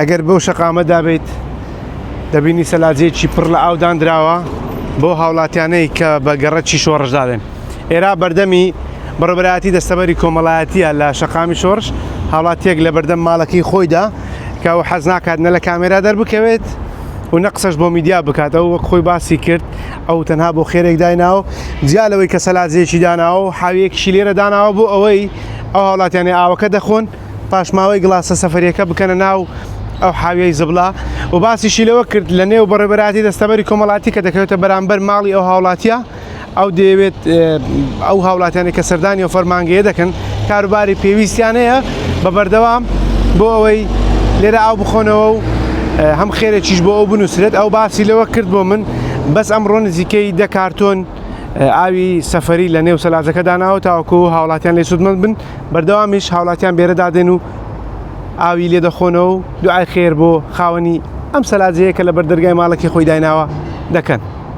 ئەگەر بەو شەقامەدا بێت دەبینی سەلاجەیەکی پڕ لە ئاودان دراوە بۆ هاوڵاتیانەی کە بە گەڕەکی شۆڕش دادێن. ئێرا بەردەمی بەڕێوەبەرایەتی دەستەبەری کۆمەڵایەتیە لە شەقامی شۆڕش، هاوڵاتیەک لە بەردەم ماڵەکەی خۆیدا کە ئەو حەز ناکات نە لە کامێرا دەربکەوێت و نە قسەش بۆ میدیا بکات. ئەو وەک خۆی باسی کرد ئەو تەنها بۆ خێرێک دایناوە، جیا لەوەی کە سەلاجەیەکی داناوە و حاویەکیشی لێرە داناوە بۆ ئەوەی ئەو هاوڵاتیانی ئاوەکە دەخۆن پاشماوەی گڵاسە سەفەریەکە بکەنە ناو ئەو حاویەی زبڵا. و باسیشی لەوە کرد لە نێو بەڕێوەبەرایەتی دەستەبەری کۆمەڵاتی کە دەکەوێتە بەرامبەر ماڵی ئەو هاوڵاتیە، ئەو دەیەوێت ئەو هاوڵاتیانی کە سەردانی و فەرمانگەیە دەکەن کاروباری پێویستیان هەیە بە بەردەوام بۆ ئەوەی لێرە ئاو بخۆنەوە و هەم خێرێکیش بۆ ئەو بنووسرێت. ئەو باسی لەوە کرد بۆ من بەس ئەمڕۆ نزیکەی 10 کارتۆن ئاوی سەفەری لە نێو سەلاجەکە داناوە تاوەکو هاوڵاتیان لێ سوودمەند بن. بەردەوامیش هاوڵاتیان بێرە دادێن و ئاوی لێ دەخۆنەوە و دوعای خێر بۆ خاوەنی ئەم سەلاجەیە کە لە بەردەرگای ماڵێکی خۆی دایناوە دەکەن.